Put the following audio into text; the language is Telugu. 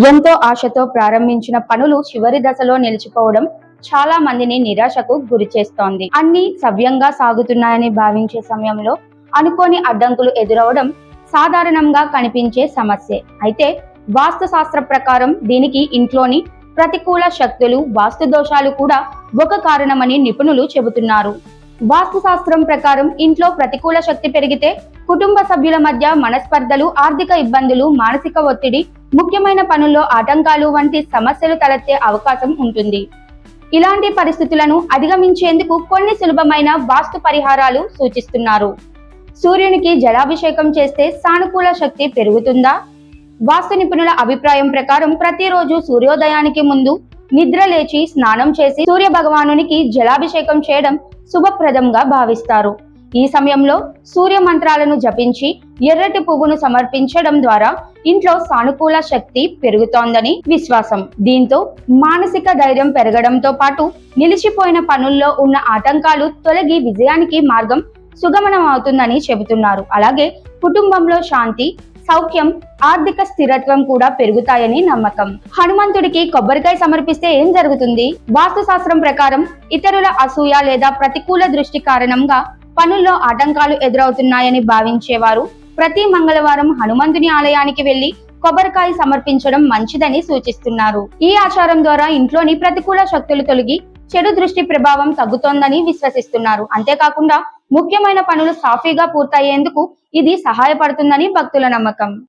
ఎంతో ఆశతో ప్రారంభించిన పనులు చివరి దశలో నిలిచిపోవడం చాలా మందిని నిరాశకు గురి చేస్తోంది. అన్ని సవ్యంగా సాగుతున్నాయని భావించే సమయంలో అనుకోని అడ్డంకులు ఎదురవడం సాధారణంగా కనిపించే సమస్యే. అయితే వాస్తు శాస్త్ర ప్రకారం దీనికి ఇంట్లోని ప్రతికూల శక్తులు, వాస్తు దోషాలు కూడా ఒక కారణమని నిపుణులు చెబుతున్నారు. వాస్తు శాస్త్రం ప్రకారం ఇంట్లో ప్రతికూల శక్తి పెరిగితే కుటుంబ సభ్యుల మధ్య మనస్పర్ధలు, ఆర్థిక ఇబ్బందులు, మానసిక ఒత్తిడి, ముఖ్యమైన పనుల్లో ఆటంకాలు వంటి సమస్యలు తలెత్తే అవకాశం ఉంటుంది. ఇలాంటి పరిస్థితులను అధిగమించేందుకు కొన్ని సులభమైన వాస్తు పరిహారాలు సూచిస్తున్నారు. సూర్యునికి జలాభిషేకం చేస్తే సానుకూల శక్తి పెరుగుతుందా? వాస్తు నిపుణుల అభిప్రాయం ప్రకారం ప్రతిరోజు సూర్యోదయానికి ముందు నిద్ర లేచి స్నానం చేసి సూర్య భగవానునికి జలాభిషేకం చేయడం శుభప్రదంగా భావిస్తారు. ఈ సమయంలో సూర్య మంత్రాలను జపించి ఎర్రటి పువ్వును సమర్పించడం ద్వారా ఇంట్లో సానుకూల శక్తి పెరుగుతోందని విశ్వాసం. దీంతో మానసిక ధైర్యం పెరగడంతో పాటు నిలిచిపోయిన పనుల్లో ఉన్న ఆటంకాలు తొలగి విజయానికి మార్గం సుగమనం అవుతుందని చెబుతున్నారు. అలాగే కుటుంబంలో శాంతి, సౌఖ్యం, ఆర్థిక స్థిరత్వం కూడా పెరుగుతాయని నమ్మకం. హనుమంతుడికి కొబ్బరికాయ సమర్పిస్తే ఏం జరుగుతుంది? వాస్తు శాస్త్రం ప్రకారం ఇతరుల అసూయ లేదా ప్రతికూల దృష్టి కారణంగా పనుల్లో ఆటంకాలు ఎదురవుతున్నాయని భావించేవారు ప్రతి మంగళవారం హనుమంతుని ఆలయానికి వెళ్లి కొబ్బరికాయ సమర్పించడం మంచిదని సూచిస్తున్నారు. ఈ ఆచారం ద్వారా ఇంట్లోని ప్రతికూల శక్తులు తొలగి చెడు దృష్టి ప్రభావం తగ్గుతోందని విశ్వసిస్తున్నారు. అంతేకాకుండా ముఖ్యమైన పనులు సాఫీగా పూర్తయ్యేందుకు ఇది సహాయపడుతుందని భక్తుల నమ్మకం.